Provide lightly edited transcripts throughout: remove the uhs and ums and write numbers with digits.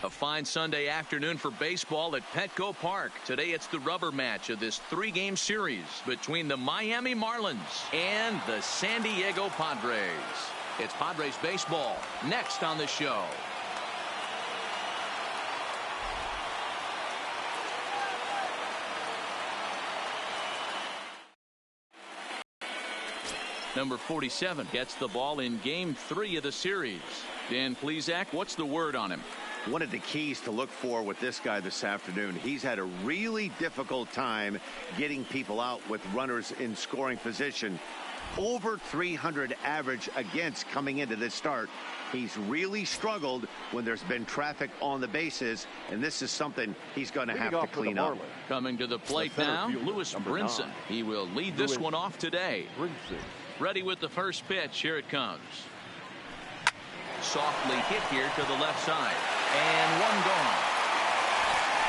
A fine Sunday afternoon for baseball at Petco Park. Today it's the rubber match of this 3-game series between the Miami Marlins and the San Diego Padres. It's Padres baseball next on the show. Number 47 gets the ball in game 3 of the series. Dan Plesac, what's the word on him? One of the keys to look for with this guy this afternoon, he's had a really difficult time getting people out with runners in scoring position. Over 300 average against coming into this start. He's really struggled when there's been traffic on the bases, and this is something he's going to have to clean up. Coming to the plate now, Lewis Brinson. He will lead this one off today. Ready with the first pitch. Here it comes. Softly hit here to the left side. And one gone.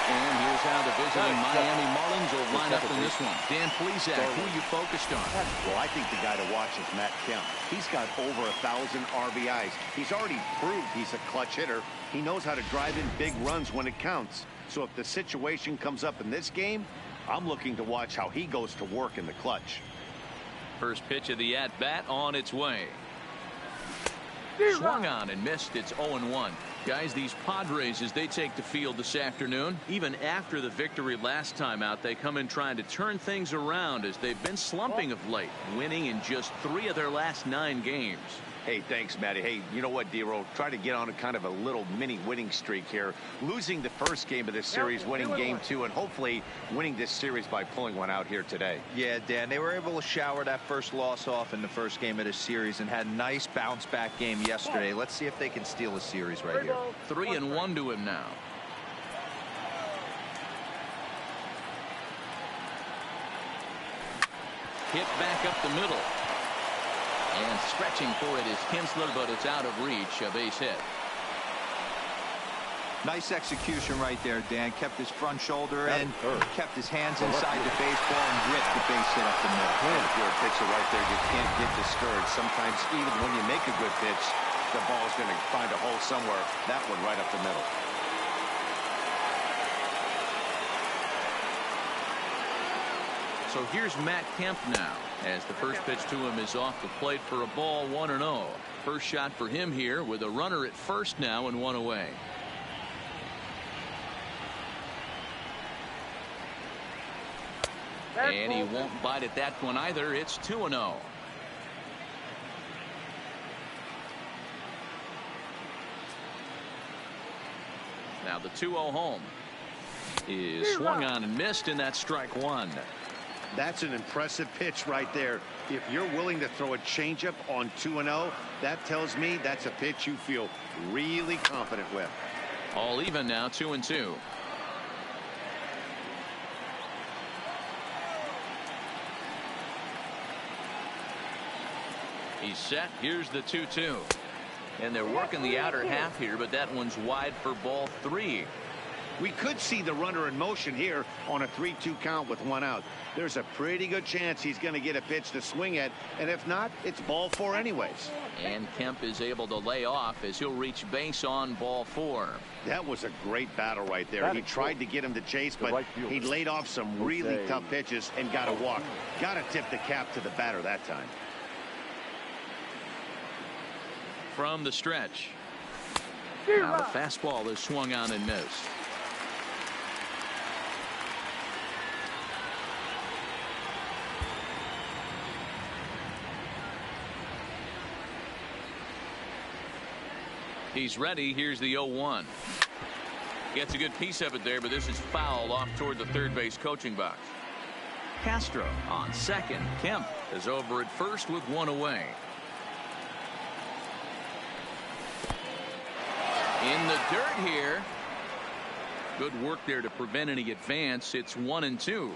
And here's how the visiting Miami Marlins will line up in this one. Dan Plesac, who are you focused on? Well, I think the guy to watch is Matt Kemp. He's got over 1,000 RBIs. He's already proved he's a clutch hitter. He knows how to drive in big runs when it counts. So if the situation comes up in this game, I'm looking to watch how he goes to work in the clutch. First pitch of the at-bat on its way. Swung on and missed. It's 0-1. Guys, these Padres, as they take the field this afternoon, even after the victory last time out, they come in trying to turn things around as they've been slumping of late, winning in just 3 of their last 9 games. Hey, thanks, Matty. Hey, you know what, D-Roll? Try to get on a kind of a little mini winning streak here. Losing the first game of this series, winning game 2, and hopefully winning this series by pulling one out here today. Yeah, Dan, they were able to shower that first loss off in the first game of this series and had a nice bounce-back game yesterday. Let's see if they can steal a series right here. 3-1 to him now. Hit back up the middle. And stretching for it is Kinsler, but it's out of reach. A base hit. Nice execution right there, Dan. Kept his front shoulder in, kept his hands inside the baseball, and ripped the base hit up the middle. If you're a pitcher right there, you can't get discouraged. Sometimes even when you make a good pitch, the ball's going to find a hole somewhere. That one right up the middle. So here's Matt Kemp now, as the first pitch to him is off the plate for a ball, 1-0. First shot for him here with a runner at first now and 1 away. And he won't bite at that one either. It's 2-0. Now the 2-0 home is swung on and missed, and that's strike 1. That's an impressive pitch right there. If you're willing to throw a changeup on 2-0, that tells me that's a pitch you feel really confident with. All even now, 2-2. He's set. Here's the 2-2. And they're working the outer half here, but that one's wide for ball 3. We could see the runner in motion here on a 3-2 count with 1 out. There's a pretty good chance he's going to get a pitch to swing at, and if not, it's ball 4 anyways. And Kemp is able to lay off as he'll reach base on ball 4. That was a great battle right there. He tried to get him to chase, but he laid off some really tough pitches and got a walk. Got to tip the cap to the batter that time. From the stretch. Now the fastball is swung on and missed. He's ready. Here's the 0-1. Gets a good piece of it there, but this is foul off toward the third base coaching box. Castro on second. Kemp is over at first with 1 away. In the dirt here. Good work there to prevent any advance. It's 1-2.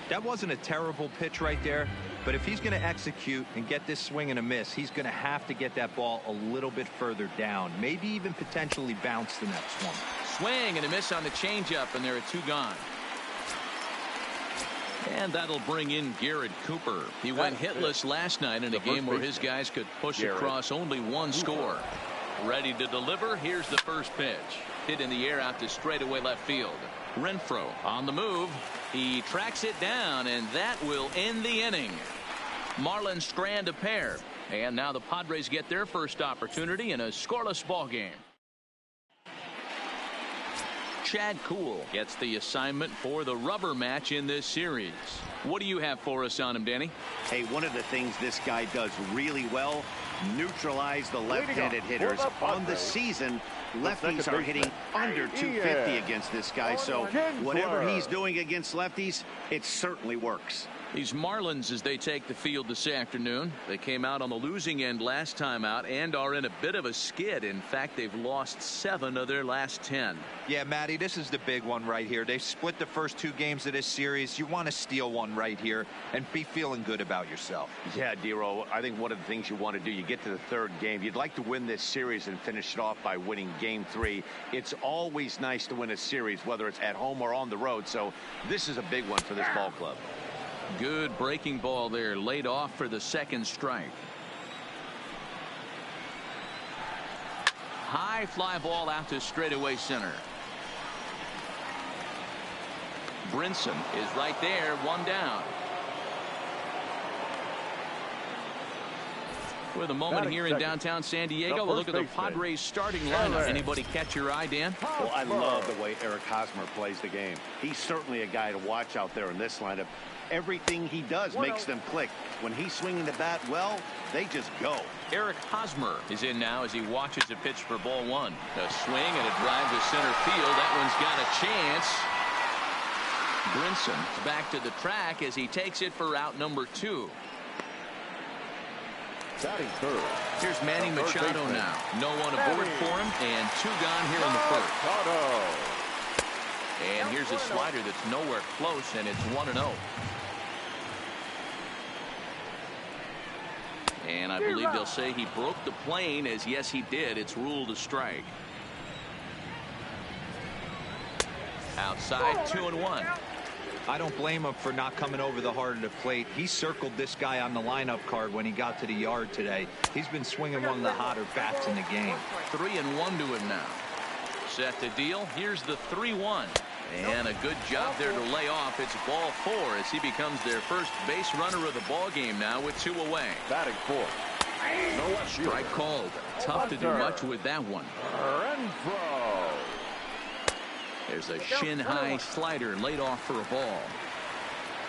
That wasn't a terrible pitch right there, but if he's going to execute and get this swing and a miss, he's going to have to get that ball a little bit further down, maybe even potentially bounce the next one. Swing and a miss on the changeup, and there are 2 gone. And that'll bring in Garrett Cooper. He went hitless last night in a game where his guys could push across only one score. Ready to deliver. Here's the first pitch. Hit in the air out to straightaway left field. Renfroe on the move. He tracks it down, and that will end the inning. Marlins strand a pair. And now the Padres get their first opportunity in a scoreless ball game. Chad Kuhl gets the assignment for the rubber match in this series. What do you have for us on him, Danny? Hey, one of the things this guy does really well, neutralize the left-handed hitters. On the season, lefties are hitting under 250 against this guy, so whatever he's doing against lefties, it certainly works. These Marlins, as they take the field this afternoon, they came out on the losing end last time out and are in a bit of a skid. In fact, they've lost 7 of their last 10. Yeah, Matty, this is the big one right here. They've split the first 2 games of this series. You want to steal one right here and be feeling good about yourself. Yeah, Dero, I think one of the things you want to do, you get to the 3rd game, you'd like to win this series and finish it off by winning game 3. It's always nice to win a series, whether it's at home or on the road, so this is a big one for this ball club. Good breaking ball there, laid off for the 2nd strike. High fly ball out to straightaway center. Brinson is right there, 1 down. With a moment here in downtown San Diego, we'll look at the Padres starting lineup. Anybody catch your eye, Dan? Well, I love the way Eric Hosmer plays the game. He's certainly a guy to watch out there in this lineup. Everything he does makes them click. When he's swinging the bat well, they just go. Eric Hosmer is in now as he watches a pitch for ball 1. A swing and a drive to center field. That one's got a chance. Brinson back to the track as he takes it for out number 2. Batting third. Here's Manny Machado now. No one aboard for him, and 2 gone here in the 1st. And here's a slider that's nowhere close, and it's 1-0. And I believe they'll say he broke the plane, as yes, he did. It's ruled a strike. Outside, 2-1. I don't blame him for not coming over the heart of the plate. He circled this guy on the lineup card when he got to the yard today. He's been swinging one of the hotter bats in the game. 3-1 to him now. Set to deal. Here's the 3-1. And a good job there to lay off. It's ball 4 as he becomes their first base runner of the ball game now with 2 away. Batting 4. Strike called. Tough to do much with that one. There's a shin-high slider laid off for a ball.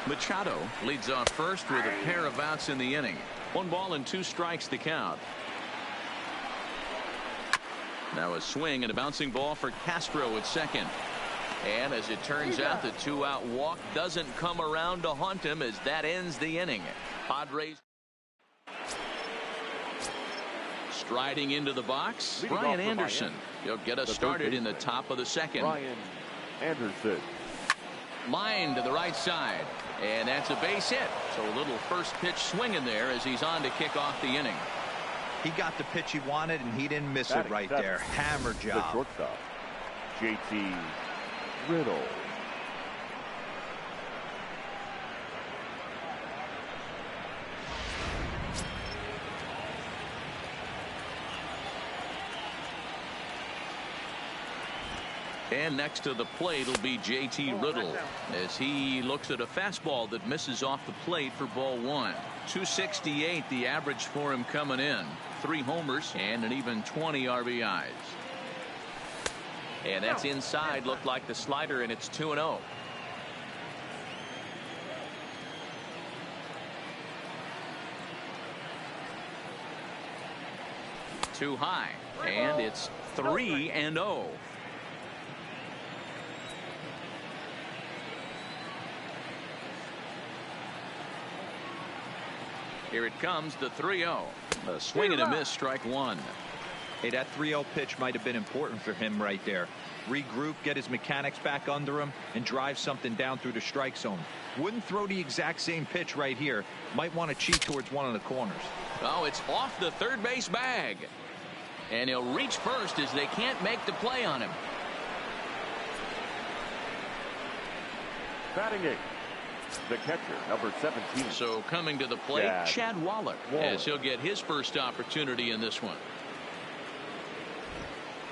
Machado leads off first with a pair of outs in the inning. 1 ball and 2 strikes the count. Now a swing and a bouncing ball for Castro at second. And as it turns out, the 2-out walk doesn't come around to haunt him as that ends the inning. Padres striding into the box. Brian Anderson. He'll get us started in the top of the 2nd. Brian Anderson. Line to the right side. And that's a base hit. So a little first pitch swinging there as he's on to kick off the inning. He got the pitch he wanted, and he didn't miss it right there. Hammer job. The shortstop, JT Riddle. And next to the plate will be JT Riddle as he looks at a fastball that misses off the plate for ball 1. 268 the average for him coming in. 3 homers and an even 20 RBIs. And that's inside. Looked like the slider, and it's 2-0. Too high, and it's 3-0. Here it comes, the 3-0. A swing and a miss, strike 1. Hey, that 3-0 pitch might have been important for him right there. Regroup, get his mechanics back under him, and drive something down through the strike zone. Wouldn't throw the exact same pitch right here. Might want to cheat towards one of the corners. Oh, it's off the third base bag. And he'll reach first as they can't make the play on him. Batting 8. The catcher, number 17. So coming to the plate, Chad Wallach, as he'll get his first opportunity in this one.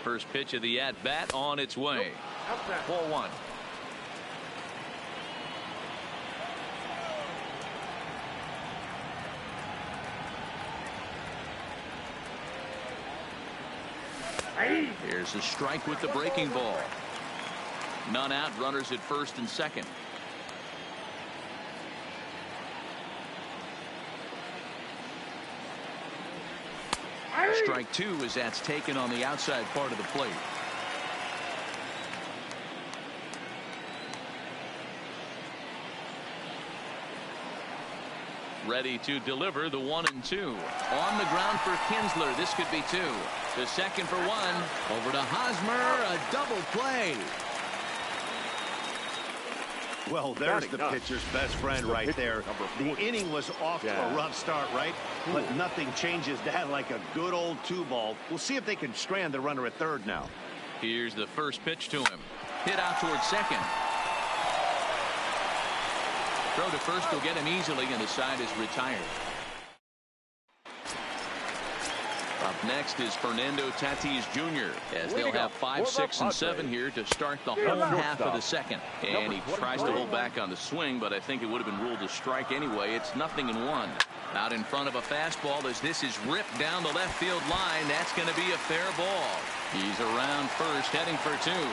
First pitch of the at-bat on its way. Ball one. Here's a strike with the breaking ball. None out, runners at first and second. Strike two as that's taken on the outside part of the plate. Ready to deliver the 1-2. On the ground for Kinsler. This could be two. The second for one. Over to Hosmer. A double play. Well, there's the pitcher's best friend right there. The inning was off to a rough start, right? But nothing changes that like a good old 2-ball. We'll see if they can strand the runner at third now. Here's the first pitch to him. Hit out towards second. Throw to first will get him easily, and the side is retired. Up next is Fernando Tatis Jr. as they'll have 5, 6, and 7 here to start the home half of the second. And he tries to hold back on the swing, but I think it would have been ruled a strike anyway. It's 0-1. Out in front of a fastball as this is ripped down the left field line. That's going to be a fair ball. He's around first, heading for two.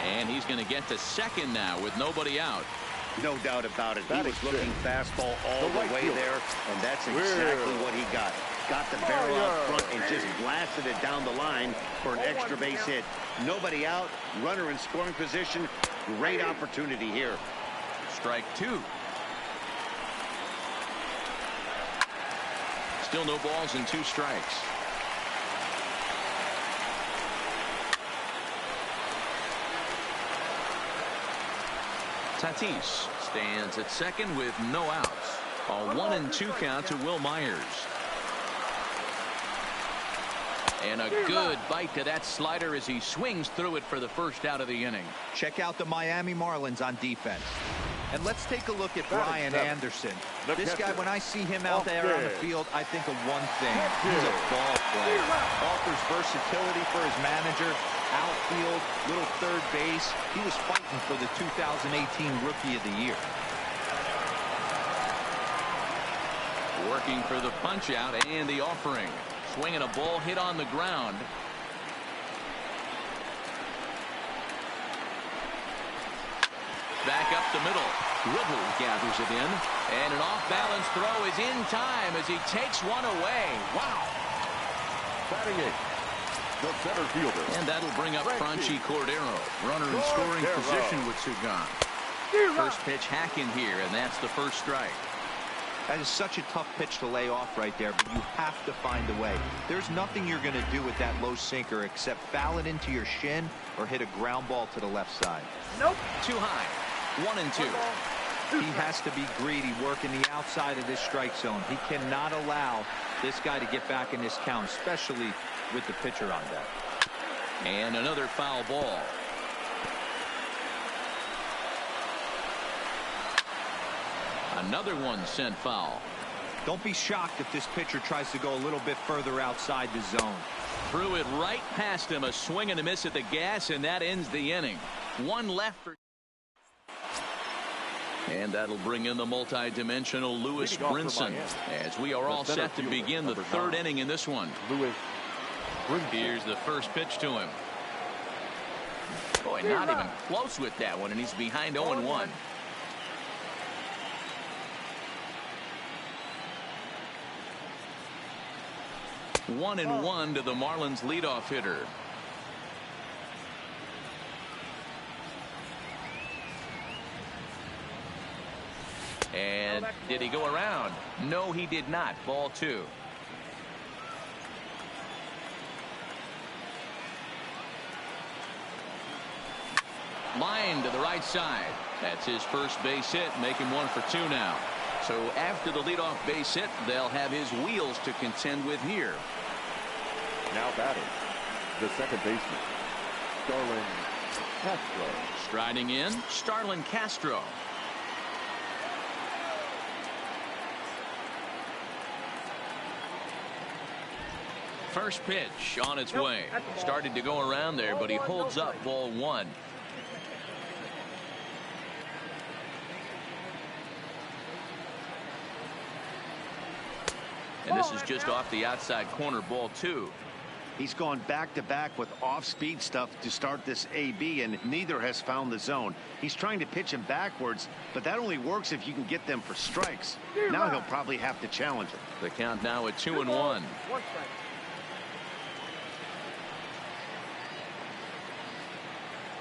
And he's going to get to second now with nobody out. No doubt about it. He was looking fastball all the way there, and that's exactly what he got. Got the barrel out front and just blasted it down the line for an extra base hit. Nobody out, runner in scoring position. Great opportunity here. Strike two. Still no balls and 2 strikes. Tatis stands at second with no outs. A 1-2 count to Will Myers. And a good bite to that slider as he swings through it for the first out of the inning. Check out the Miami Marlins on defense. And let's take a look at Brian Anderson. This guy, when I see him out there on the field, I think of one thing. He's a ball player. Offers versatility for his manager. Outfield, little third base. He was fighting for the 2018 Rookie of the Year. Working for the punch out and the offering. Swinging a ball hit on the ground. Back up the middle. Whittle gathers it in. And an off-balance throw is in time as he takes one away. Wow. Batting it, the center fielder. And that'll bring up Franchi Cordero. Runner in scoring position with Sugan. First pitch hack in here, and that's the first strike. That is such a tough pitch to lay off right there, but you have to find a way. There's nothing you're going to do with that low sinker except foul it into your shin or hit a ground ball to the left side. Nope. Too high. 1-2. He has to be greedy, working the outside of this strike zone. He cannot allow this guy to get back in this count, especially with the pitcher on deck. And another foul ball. Another one sent foul. Don't be shocked if this pitcher tries to go a little bit further outside the zone. Threw it right past him. A swing and a miss at the gas, and that ends the inning. One left for. And that'll bring in the multi-dimensional Lewis Brinson as we are all set to begin the third inning in this one. Here's the first pitch to him. Boy, not even close with that one, and he's behind 0-1. One and one to the Marlins leadoff hitter. And did he go around? No, he did not. Ball two. Line to the right side. That's his first base hit. Make him 1 for 2 now. So after the leadoff base hit, they'll have his wheels to contend with here. Now batting, the second baseman, Starlin Castro. Striding in, Starlin Castro. First pitch on its way. Started to go around there, but he holds up ball one. And this is just off the outside corner, ball two. He's gone back-to-back with off-speed stuff to start this AB, and neither has found the zone. He's trying to pitch him backwards, but that only works if you can get them for strikes. Now he'll probably have to challenge him. The count now at 2-1.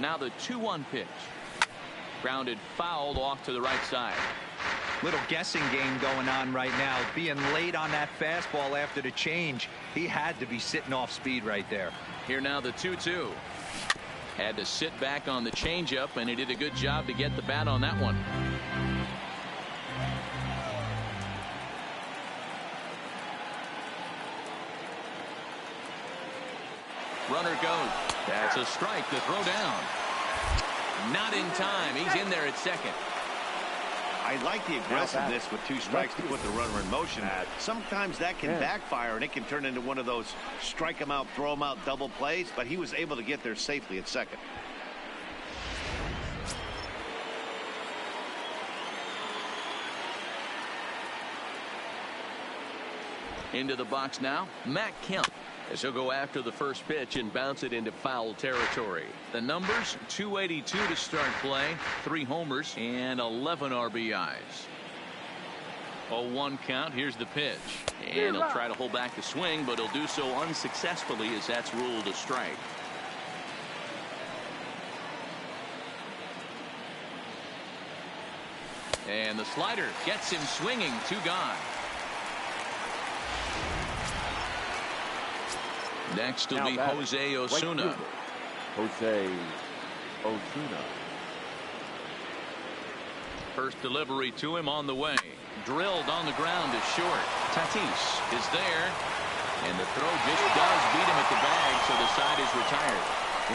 Now the 2-1 pitch. Grounded fouled off to the right side. Little guessing game going on right now. Being late on that fastball after the change. He had to be sitting off speed right there. Here now the 2-2. Had to sit back on the changeup, and he did a good job to get the bat on that one. Runner goes. That's a strike to throw down. Not in time. He's in there at second. I like the aggressiveness with two strikes to put the runner in motion. Sometimes that can backfire, and it can turn into one of those strike him out, throw him out double plays, but he was able to get there safely at second. Into the box now, Matt Kemp, as he'll go after the first pitch and bounce it into foul territory. The numbers, 282 to start play, 3 homers and 11 RBIs. 0-1 count. Here's the pitch, and he'll try to hold back the swing, but he'll do so unsuccessfully as that's ruled a strike. And the slider gets him swinging. 2 gone. Next will be Jose Osuna. Jose Osuna. First delivery to him on the way. Drilled on the ground is short. Tatis is there. And the throw just does beat him at the bag, so the side is retired.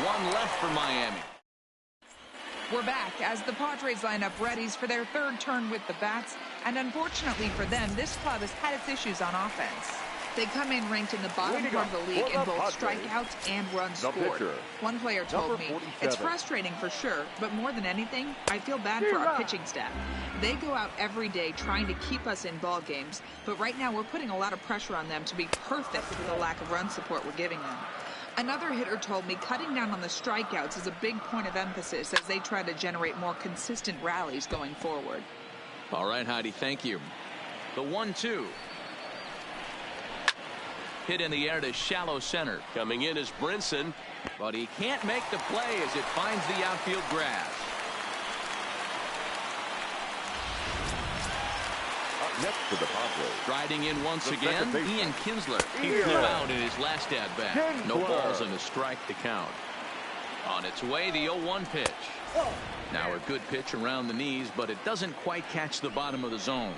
1 left for Miami. We're back as the Padres line up readies for their 3rd turn with the bats. And unfortunately for them, this club has had its issues on offense. They come in ranked in the bottom part of the league in both strikeouts and runs scored. One player told me, it's frustrating for sure, but more than anything, I feel bad for our pitching staff. They go out every day trying to keep us in ball games, but right now we're putting a lot of pressure on them to be perfect with the lack of run support we're giving them. Another hitter told me cutting down on the strikeouts is a big point of emphasis as they try to generate more consistent rallies going forward. All right, Heidi, thank you. The 1-2. Hit in the air to shallow center. Coming in is Brinson, but he can't make the play as it finds the outfield grass. Up next to the Padres. Riding in once again, Ian Kinsler. He flew out in his last at bat. No balls and a strike to count. On its way, the 0-1 pitch. Now a good pitch around the knees, but it doesn't quite catch the bottom of the zone.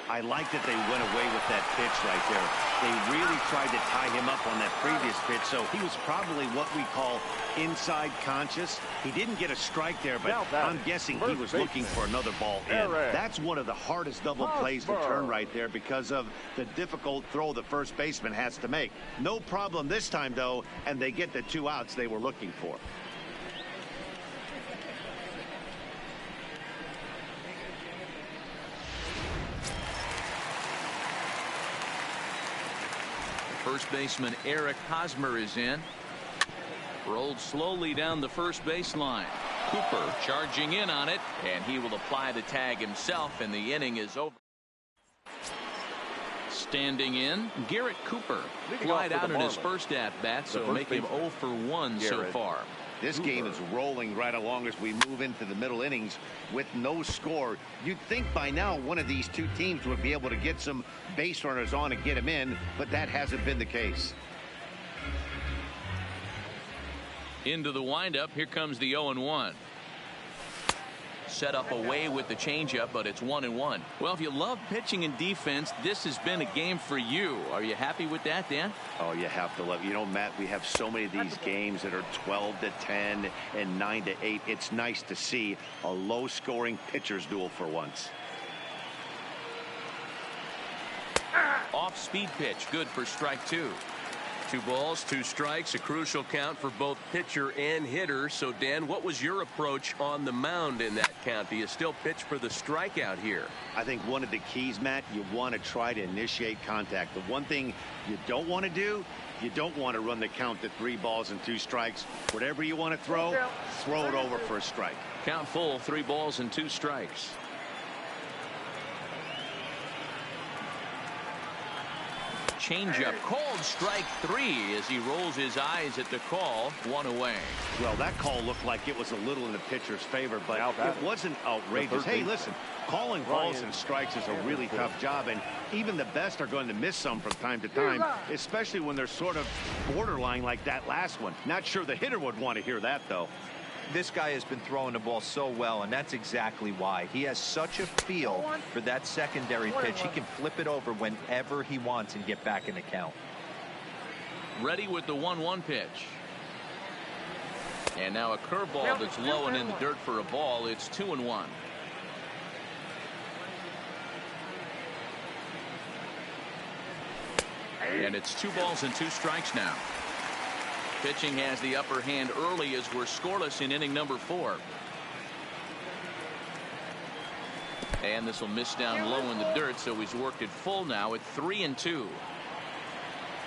I like that they went away with that pitch right there. They really tried to tie him up on that previous pitch, so he was probably what we call inside conscious. He didn't get a strike there, but I'm guessing he was looking for another ball in. That's one of the hardest double plays to turn right there because of the difficult throw the first baseman has to make. No problem this time, though, and they get the 2 outs they were looking for. First baseman Eric Hosmer is in. Rolled slowly down the first baseline. Cooper charging in on it, and he will apply the tag himself, and the inning is over. Standing in, Garrett Cooper. Flied out in his first at-bat, so make him 0 for 1 so far. This game is rolling right along as we move into the middle innings with no score. You'd think by now one of these 2 teams would be able to get some base runners on and get them in, but that hasn't been the case. Into the windup, here comes the 0-1. Set up away with the changeup, but it's 1-1. Well, if you love pitching and defense, this has been a game for you. Are you happy with that, Dan? Oh, you have to love it. You know, Matt, we have so many of these games that are 12-10 and 9-8. It's nice to see a low-scoring pitcher's duel for once. Off-speed pitch, good for strike 2. 2 balls, 2 strikes, a crucial count for both pitcher and hitter. So, Dan, what was your approach on the mound in that count? Do you still pitch for the strikeout here? I think one of the keys, Matt, you want to try to initiate contact. The one thing you don't want to do, you don't want to run the count to 3 balls and 2 strikes. Whatever you want to throw it over for a strike. Count full, 3 balls and 2 strikes. Changeup called strike 3 as he rolls his eyes at the call. 1 away. Well, that call looked like it was a little in the pitcher's favor, but it wasn't outrageous. Hey, listen, calling balls and strikes is a really tough job, and even the best are going to miss some from time to time, especially when they're sort of borderline like that last one. Not sure the hitter would want to hear that, though. This guy has been throwing the ball so well, and that's exactly why. He has such a feel for that secondary pitch. He can flip it over whenever he wants and get back in the count. Ready with the 1-1 pitch. And now a curveball that's low and in the dirt for a ball. It's 2-1. And it's 2 balls and 2 strikes now. Pitching has the upper hand early as we're scoreless in inning number 4. And this will miss down low in the dirt, so he's worked it full now at 3-2.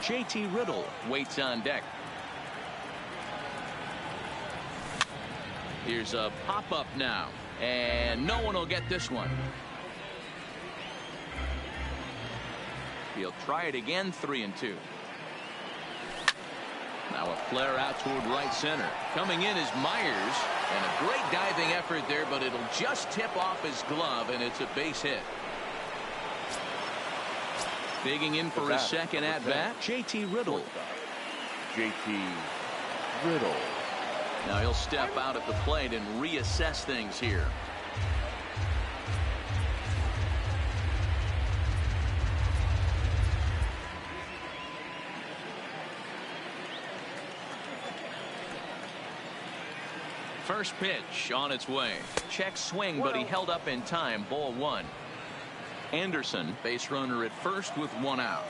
JT Riddle waits on deck. Here's a pop-up now, and no one will get this one. He'll try it again. 3-2. Now a flare out toward right center. Coming in is Myers, and a great diving effort there, but it'll just tip off his glove, and it's a base hit. Digging in for his second at bat, JT Riddle. JT Riddle. Now he'll step out at the plate and reassess things here. First pitch on its way. Check swing, but he held up in time. Ball 1. Anderson, base runner at first with 1 out.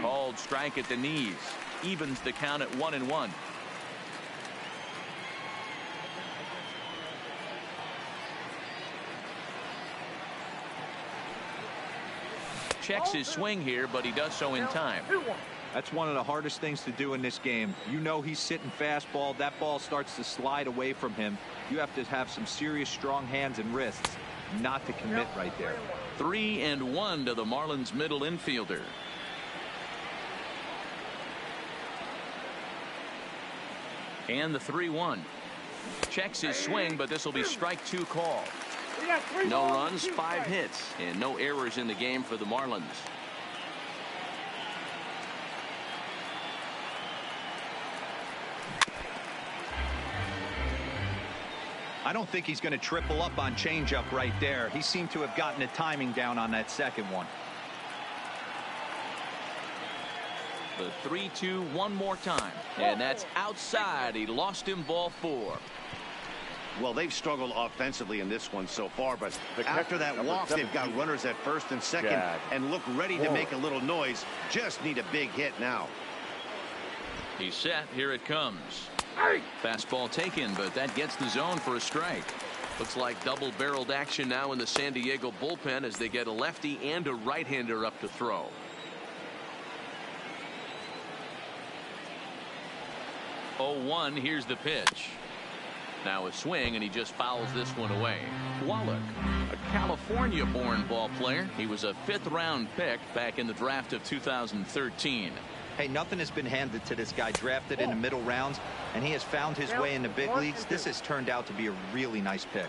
Called strike at the knees. Evens the count at 1-1. Checks his swing here, but he does so in time. That's one of the hardest things to do in this game. You know he's sitting fastball. That ball starts to slide away from him. You have to have some serious strong hands and wrists not to commit right there. 3-1 to the Marlins middle infielder. And the 3-1. Checks his swing, but this will be strike 2 call. No runs, 5 hits, and no errors in the game for the Marlins. I don't think he's going to triple up on changeup right there. He seemed to have gotten the timing down on that second one. The 3-2 one more time, and that's outside. He lost him. Ball 4. Well, they've struggled offensively in this one so far, but after that walk, they've got runners at first and second and look ready to make a little noise. Just need a big hit now. He's set. Here it comes. Fastball taken, but that gets the zone for a strike. Looks like double-barreled action now in the San Diego bullpen as they get a lefty and a right-hander up to throw. Oh, 1. Here's the pitch. Now a swing, and he just fouls this one away. Wallach, a California-born ball player. He was a 5th-round pick back in the draft of 2013. Hey, nothing has been handed to this guy. Drafted in the middle rounds, and he has found his way in the big leagues. This has turned out to be a really nice pick.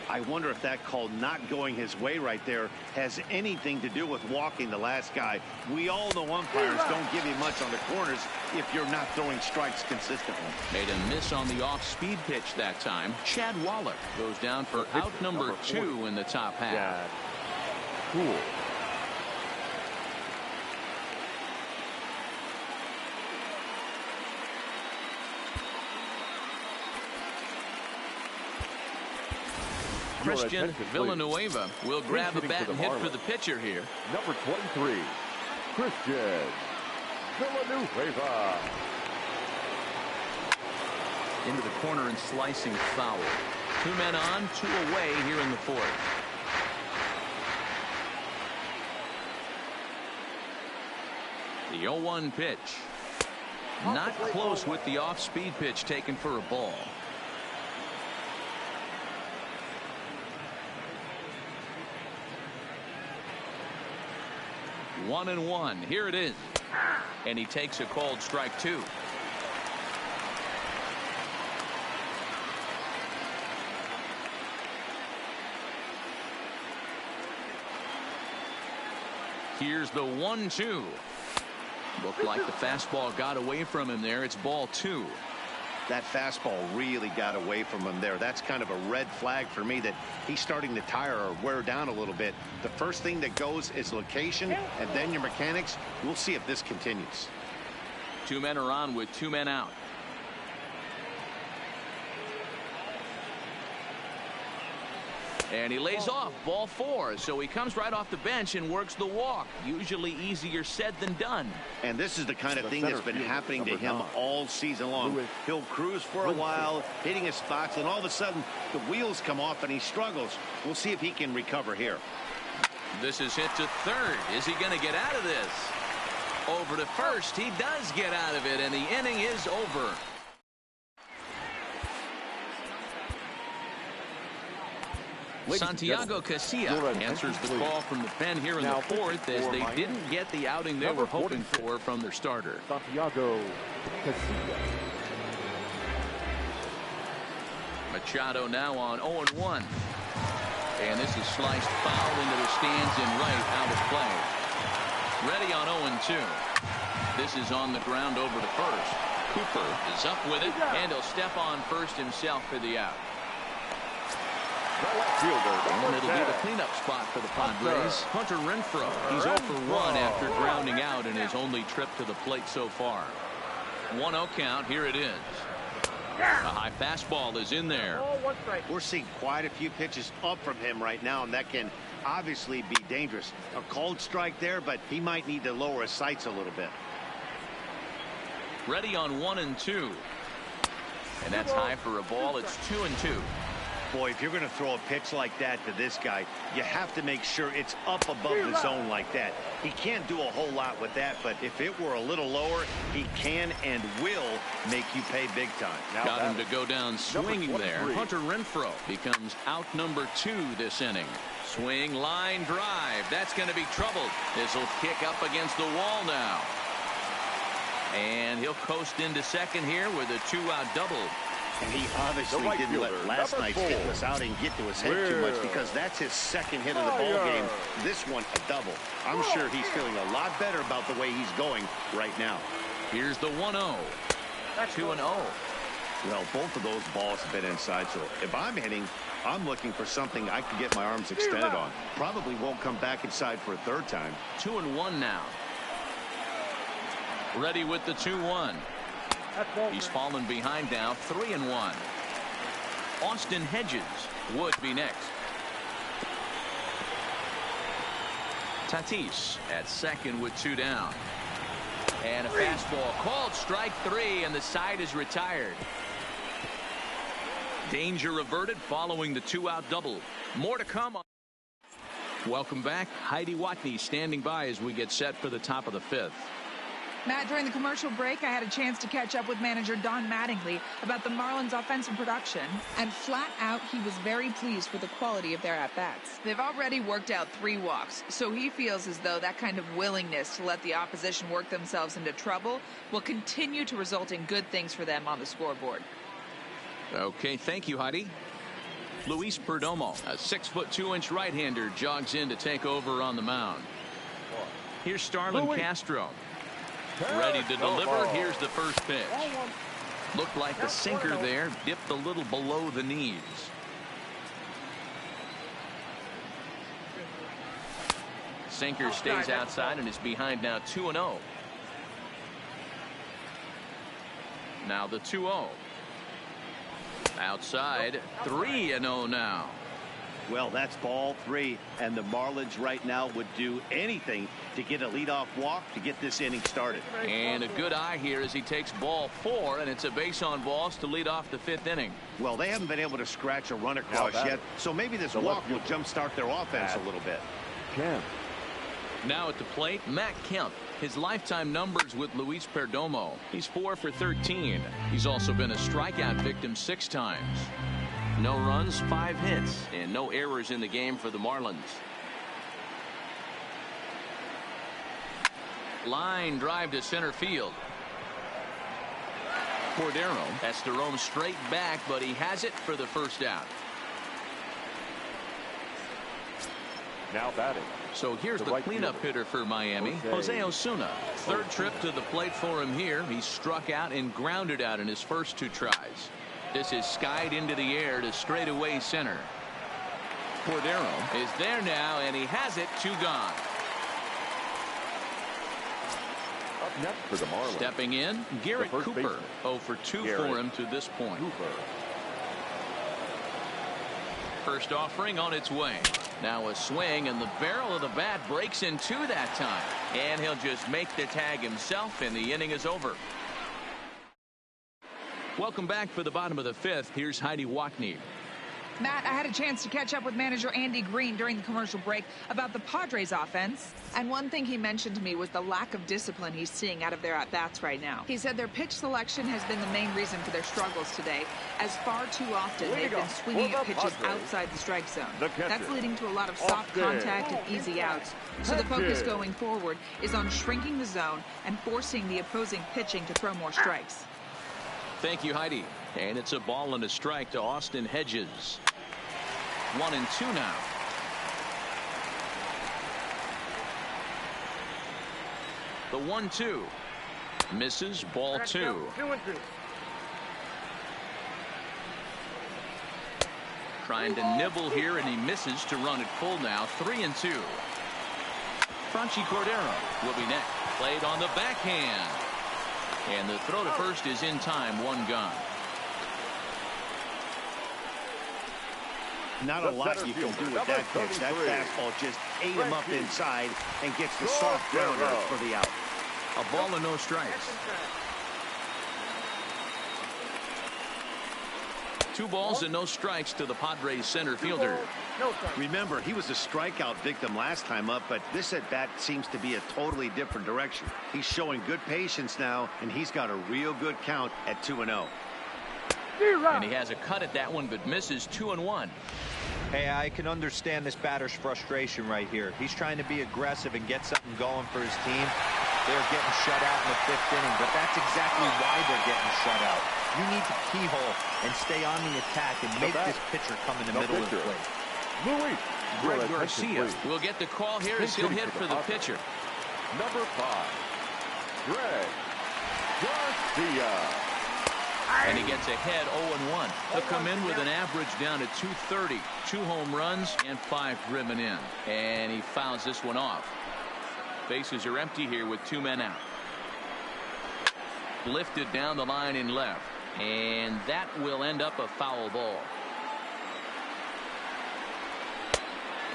I wonder if that call not going his way right there has anything to do with walking the last guy. We all know umpires don't give you much on the corners if you're not throwing strikes consistently. Made a miss on the off-speed pitch that time. Chad Wallach goes down for out number 2 in the top half. Cool. Christian Villanueva will grab a bat and hit for the pitcher here. Number 23, Christian Villanueva. Into the corner and slicing foul. 2 men on, 2 away here in the 4th. The 0-1 pitch. Not close with the off-speed pitch taken for a ball. 1-1. Here it is. And he takes a called strike 2. Here's the 1-2. Looked like the fastball got away from him there. It's ball 2. That fastball really got away from him there. That's kind of a red flag for me that he's starting to tire or wear down a little bit. The first thing that goes is location and then your mechanics. We'll see if this continues. 2 men are on with 2 men out. And he lays off ball 4. So he comes right off the bench and works the walk. Usually easier said than done. And this is the kind of thing that's been happening to him all season long. He'll cruise for a while, hitting his spots, and all of a sudden the wheels come off and he struggles. We'll see if he can recover here. This is hit to third. Is he going to get out of this? Over to first. He does get out of it, and the inning is over. Santiago Casilla answers the call from the pen here in the 4th as they didn't get the outing they were hoping for from their starter. Santiago Casilla. Machado now on 0-1. And this is sliced foul into the stands and right, out of play. Ready on 0-2. This is on the ground over to first. Cooper is up with it, and he'll step on first himself for the out. And it'll be the cleanup spot for the Padres. Hunter Renfroe. He's 0 for 1 after grounding out in his only trip to the plate so far. 1-0 count. Here it is. A high fastball is in there. We're seeing quite a few pitches up from him right now, and that can obviously be dangerous. A called strike there, but he might need to lower his sights a little bit. Ready on 1-2. And that's high for a ball. It's 2-2. Boy, if you're going to throw a pitch like that to this guy, you have to make sure it's up above the zone like that. He can't do a whole lot with that, but if it were a little lower, he can and will make you pay big time. Got him to go down swinging there. Hunter Renfroe becomes out number 2 this inning. Swing, line drive. That's going to be troubled. This will kick up against the wall now. And he'll coast into second here with a 2-out double. And he obviously didn't let last night's hitless outing get to his head too much, because that's his second hit of the ball game. This one a double. I'm sure he's feeling a lot better about the way he's going right now. Here's the 1-0. 2-0. Well, both of those balls have been inside, so if I'm hitting, I'm looking for something I can get my arms extended on. Probably won't come back inside for a third time. 2-1 now. Ready with the 2-1. He's fallen behind now, 3-1. Austin Hedges would be next. Tatis at second with 2 down. And a fastball called strike 3, and the side is retired. Danger averted following the 2-out double. More to come. Welcome back. Heidi Watney standing by as we get set for the top of the 5th. Matt, during the commercial break, I had a chance to catch up with manager Don Mattingly about the Marlins' offensive production, and flat out, he was very pleased with the quality of their at-bats. They've already worked out 3 walks, so he feels as though that kind of willingness to let the opposition work themselves into trouble will continue to result in good things for them on the scoreboard. Okay, thank you, Heidi. Luis Perdomo, a 6'2" right-hander, jogs in to take over on the mound. Here's Starlin Castro. Ready to deliver. Here's the first pitch. Looked like the sinker there, dipped a little below the knees. Sinker stays outside and is behind now, 2-0. Now the 2-0. Outside, 3-0 now. Well, that's ball 3, and the Marlins right now would do anything to get a leadoff walk to get this inning started. And a good eye here as he takes ball 4, and it's a base on balls to lead off the 5th inning. Well, they haven't been able to scratch a run across yet, so maybe this walk will jumpstart their offense a little bit. Kemp. Now at the plate, Matt Kemp. His lifetime numbers with Luis Perdomo. He's 4 for 13. He's also been a strikeout victim 6 times. No runs, 5 hits, and no errors in the game for the Marlins. Line drive to center field. Cordero has to roam straight back, but he has it for the first out. Now batting. So here's the cleanup hitter for Miami, Jose Osuna. 3rd trip to the plate for him here. He struck out and grounded out in his first 2 tries. This is skied into the air to straightaway center. Cordero is there now, and he has it. 2 gone. Up next for the Marlins. Stepping in, Garrett Cooper. 0 for 2 for him to this point. First offering on its way. Now a swing, and the barrel of the bat breaks in 2 that time. And he'll just make the tag himself, and the inning is over. Welcome back for the bottom of the 5th. Here's Heidi Wackney. Matt, I had a chance to catch up with manager Andy Green during the commercial break about the Padres offense. And one thing he mentioned to me was the lack of discipline he's seeing out of their at-bats right now. He said their pitch selection has been the main reason for their struggles today, as far too often they've been swinging at pitches outside the strike zone. That's leading to a lot of soft contact and easy outs. So the focus going forward is on shrinking the zone and forcing the opposing pitching to throw more strikes. Thank you, Heidi. And it's a ball and a strike to Austin Hedges. 1-2 now. The 1-2 misses. Ball 2. Trying to nibble here, and he misses to run it full now. 3-2. Franchy Cordero will be next. Played on the backhand. And the throw to first is in time. 1 gone. Not a lot you can do with that pitch. That fastball just ate him up inside and gets the soft grounder for the out. A ball and no strikes. 2 balls and no strikes to the Padres center fielder. Remember, he was a strikeout victim last time up, but this at bat seems to be a totally different direction. He's showing good patience now, and he's got a real good count at 2-0. And he has a cut at that one, but misses. 2-1. Hey, I can understand this batter's frustration right here. He's trying to be aggressive and get something going for his team. They're getting shut out in the 5th inning, but that's exactly why they're getting shut out. You need to keyhole and stay on the attack and make this pitcher come in the middle of the plate. Greg Garcia will get the call here as he'll hit for the pitcher. Number 5, Greg Garcia. And he gets ahead 0-1. He'll come in with an average down to 230. 2 home runs and 5 driven in. And he fouls this one off. Bases are empty here with 2 men out. Lifted down the line in left. And that will end up a foul ball.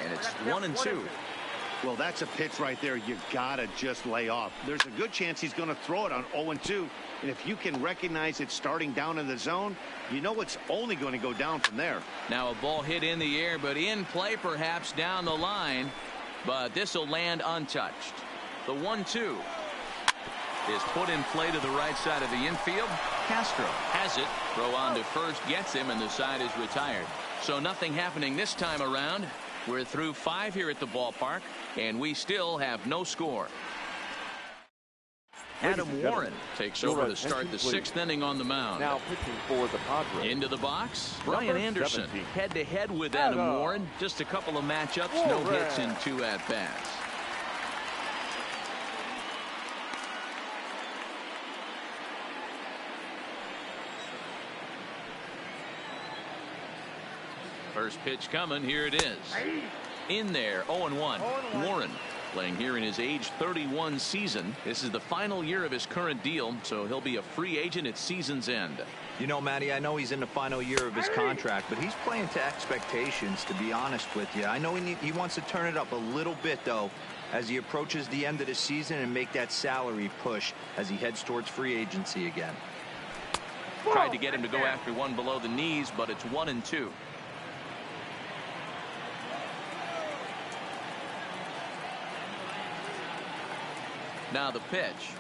And it's 1-2. Well, that's a pitch right there you gotta just lay off. There's a good chance he's going to throw it on 0-2. And if you can recognize it starting down in the zone, you know it's only going to go down from there. Now a ball hit in the air, but in play perhaps down the line. But this will land untouched. The 1-2 is put in play to the right side of the infield. Castro has it. Throw on to first, gets him, and the side is retired. So nothing happening this time around. We're through 5 here at the ballpark, and we still have no score. Adam Warren takes over to start the 6th inning on the mound. Now pitching for the Padres. Into the box, Brian Anderson head-to-head with Adam Warren. Just a couple of matchups, no hits in 2 at-bats. First pitch coming. Here it is. In there, 0-1. Warren playing here in his age 31 season. This is the final year of his current deal, so he'll be a free agent at season's end. You know, Matty, I know he's in the final year of his contract, but he's playing to expectations, to be honest with you. I know he wants to turn it up a little bit, though, as he approaches the end of the season and make that salary push as he heads towards free agency again. Tried to get him to go after one below the knees, but it's 1-2. Now the pitch.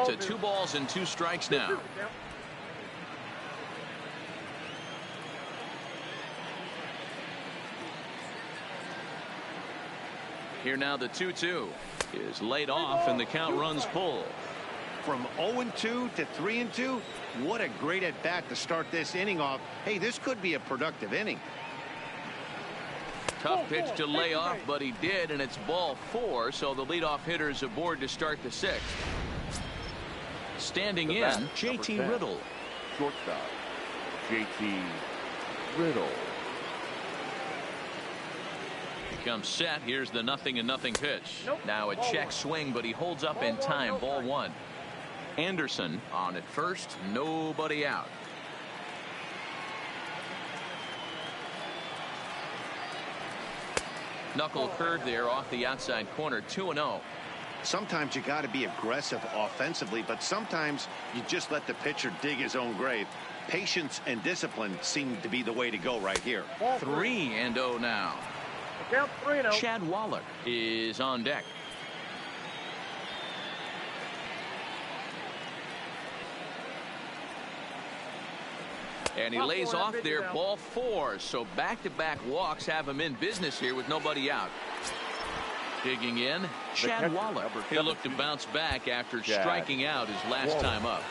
To 2 balls and 2 strikes now. Here now the 2-2 is laid off and the count runs full. From 0-2 to 3-2, what a great at bat to start this inning off. Hey, this could be a productive inning. Tough pitch to lay off, but he did, and it's ball 4, so the leadoff hitter is aboard to start the 6th. Standing in, JT Riddle. Shortstop, JT Riddle. Becomes set. Here's the 0-0 pitch. Now a check swing, but he holds up in time. Ball 1. Anderson on at first. Nobody out. Knuckle curve there off the outside corner. 2-0. Sometimes you got to be aggressive offensively, but sometimes you just let the pitcher dig his own grave. Patience and discipline seem to be the way to go right here. 3-0 now. Chad Wallach is on deck. And he lays off there. Ball 4. So back-to-back walks have him in business here with nobody out. Digging in, Chad Wallach. He'll look to bounce back after striking out his last time up.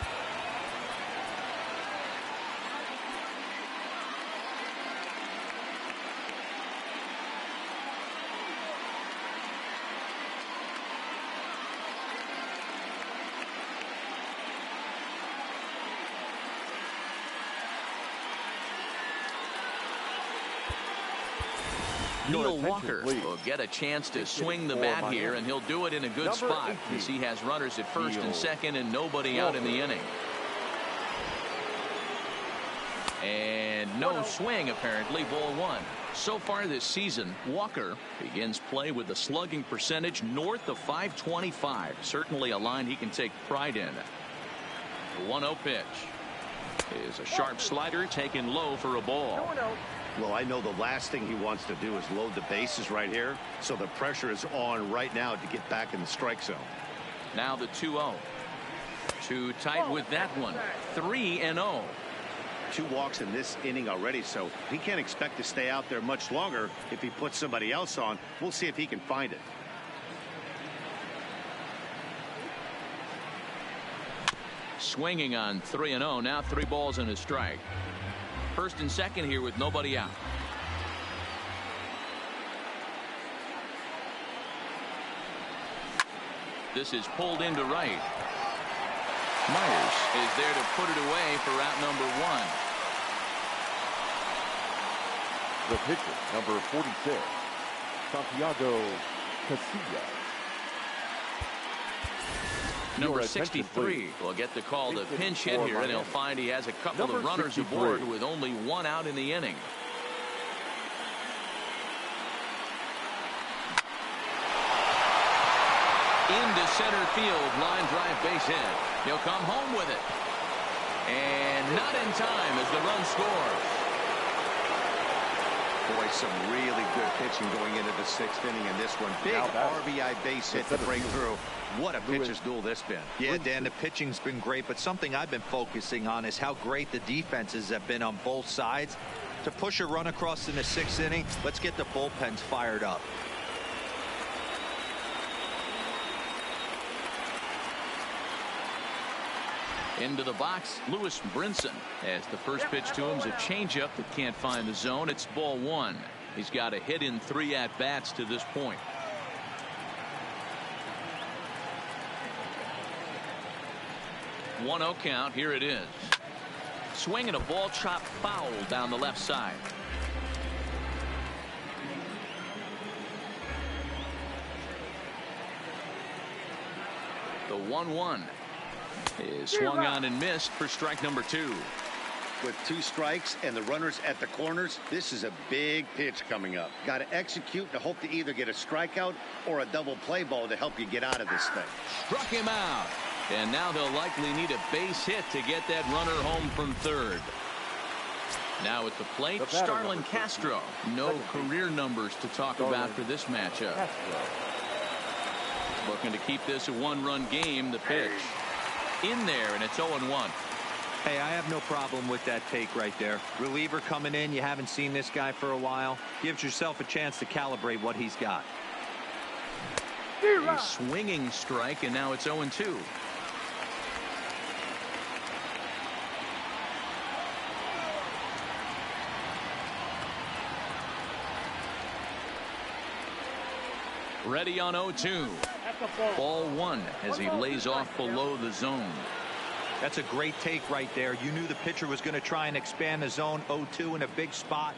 Neil Walker will get a chance to swing the bat here, and he'll do it in a good spot as he has runners at first and second and nobody out in the inning. And no swing, apparently. Ball 1. So far this season, Walker begins play with a slugging percentage north of .525. Certainly a line he can take pride in. The 1-0 pitch is a sharp slider taken low for a ball. Well, I know the last thing he wants to do is load the bases right here, so the pressure is on right now to get back in the strike zone. Now the 2-0. Too tight with that one. 3-0. 2 walks in this inning already, so he can't expect to stay out there much longer. If he puts somebody else on, we'll see if he can find it. Swinging on 3-0. Now 3 balls and a strike. First and second here with nobody out. This is pulled into right. Myers is there to put it away for out number 1. The pitcher, number 46, Santiago Casillas. Number 63 will get the call to pinch hit here, and he'll find he has a couple of runners aboard with only 1 out in the inning. Into center field, line drive base hit. He'll come home with it. And not in time as the run scores. Boy, some really good pitching going into the 6th inning in this one. Big RBI base hit to break through. What a pitcher's duel this been. Yeah, Dan, the pitching's been great, but something I've been focusing on is how great the defenses have been on both sides. To push a run across in the 6th inning, let's get the bullpens fired up. Into the box, Lewis Brinson, as the first pitch to him is a changeup that can't find the zone. It's ball 1. He's got a hit in 3 at-bats to this point. One-0 count. Here it is. Swing and a ball chopped foul down the left side. The 1-1. is swung on and missed for strike number 2. With 2 strikes and the runners at the corners, this is a big pitch coming up. Got to execute and hope to either get a strikeout or a double play ball to help you get out of this thing. Struck him out. And now they'll likely need a base hit to get that runner home from third. Now at the plate, Starlin Castro. No career numbers to talk about for this matchup. Looking to keep this a 1-run game. The pitch in there, and it's 0-1. Hey, I have no problem with that take right there. Reliever coming in. You haven't seen this guy for a while. Gives yourself a chance to calibrate what he's got. A swinging strike, and now it's 0-2. Ready on 0-2. Ball 1 as he lays off below the zone. That's a great take right there. You knew the pitcher was going to try and expand the zone. 0-2 in a big spot,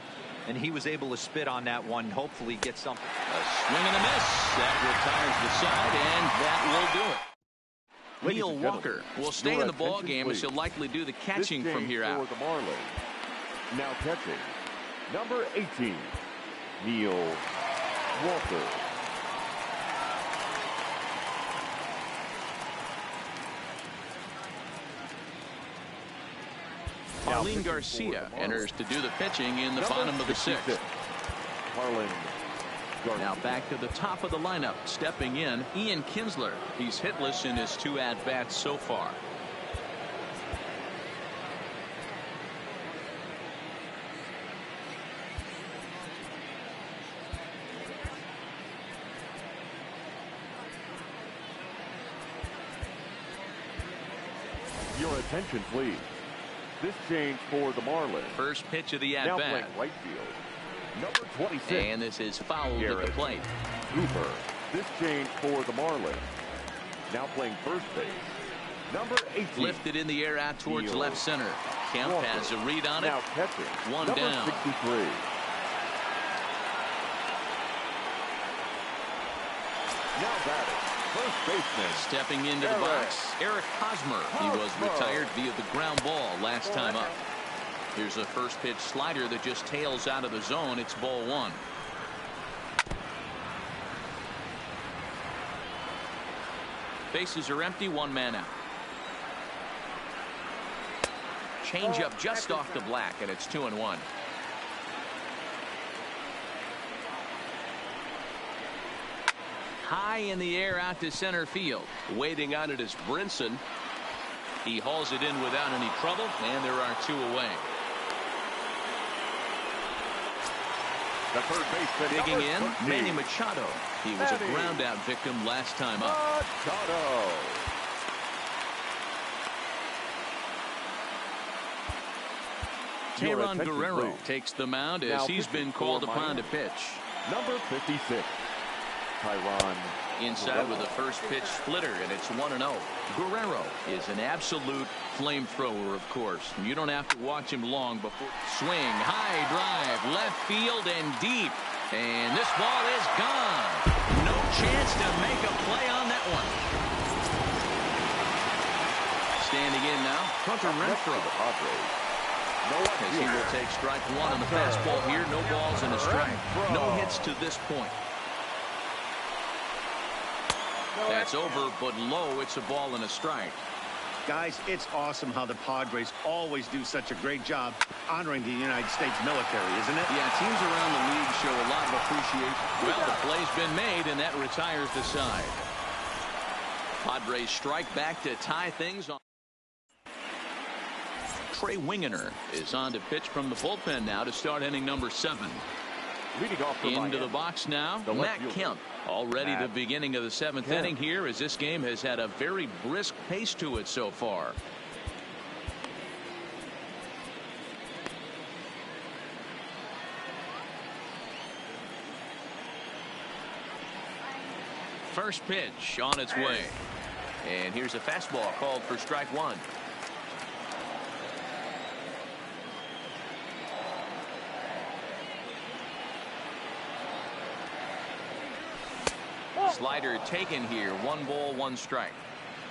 and he was able to spit on that one. Hopefully get something. A swing and a miss. That retires the side, and that will do it. Neil Walker will stay in the ball game as he'll likely do the catching from here out. For the Marlins. Now catching, number 18, Neil Walker. Marlene Garcia enters to do the pitching in the bottom of the 6th. Now back to the top of the lineup. Stepping in, Ian Kinsler. He's hitless in his 2 at-bats so far. Your attention, please. This change for the Marlins. First pitch of the Now at-bat. playing right field, number 26. And this is fouled at the plate. Cooper. This change for the Marlins. Now playing first base, number 18. Lifted in the air out towards Neil left center. Kemp Walker. has a read on it. Now catching, One number down. 63. Now batting, first baseman. Stepping into the box, Eric Hosmer. He was retired via the ground ball last time up. Here's a first pitch slider that just tails out of the zone. It's ball 1. Bases are empty, 1 man out. Change up just off the black, and it's 2-1. High in the air out to center field. Waiting on it is Brinson. He hauls it in without any trouble, and there are 2 away. The third baseman, Digging in, number 13. Manny Machado. He was a ground out victim last time up. Machado. Your Teron attention, Guerrero please. takes the mound as Now he's been called upon to pitch. Number 56, Tyron. Inside with a first pitch splitter, and it's 1-0. Guerrero is an absolute flamethrower, of course. You don't have to watch him long before. Swing, high drive, left field and deep. And this ball is gone. No chance to make a play on that one. Standing in now, Hunter Renfroe. As he will take strike 1 on the fastball here. No balls and a strike. No hits to this point. That's over, but low. It's a ball and a strike. Guys, it's awesome how the Padres always do such a great job honoring the United States military, isn't it? Yeah, teams around the league show a lot of appreciation. Well, the play's been made, and that retires the side. Padres strike back to tie things on. Trey Wingener is on to pitch from the bullpen now to start inning number 7. Leading off Into the box now, Matt Kemp. Already the beginning of the 7th inning here, as this game has had a very brisk pace to it so far. First pitch on its way. And here's a fastball called for strike 1. Slider taken here. 1 ball, 1 strike.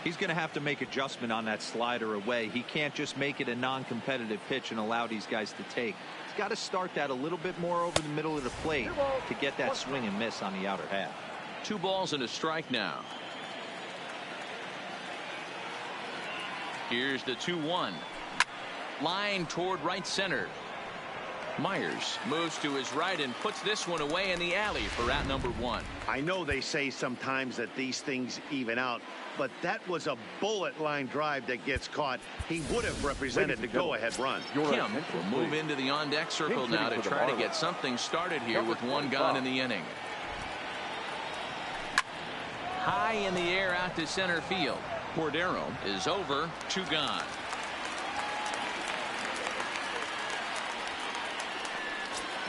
He's going to have to make adjustment on that slider away. He can't just make it a non-competitive pitch and allow these guys to take. He's got to start that a little bit more over the middle of the plate to get that swing and miss on the outer half. 2 balls and a strike now. Here's the 2-1. Line toward right center. Myers moves to his right and puts this one away in the alley for out number 1. I know they say sometimes that these things even out, but that was a bullet line drive that gets caught. He would have represented the go-ahead run. Kim will move into the on-deck circle now to try to get something started here with 1 gone in the inning. High in the air out to center field. Cordero is over, 2 gone.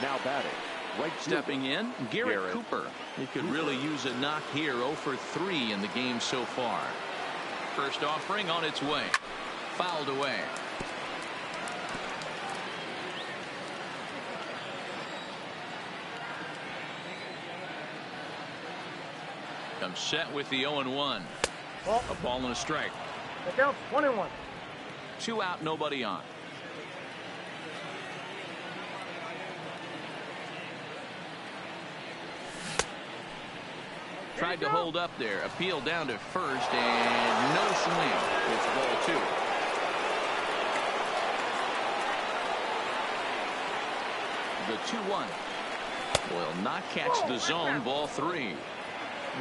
Now batting. Right Stepping in, Garrett Cooper. He could really use a knock here. 0 for 3 in the game so far. First offering on its way. Fouled away. Comes set with the 0-1. A ball and a strike. The count's 21. 2 out, nobody on. Tried to hold up there. Appeal down to first and no swing. It's ball 2. The 2-1 will not catch the zone. Ball 3.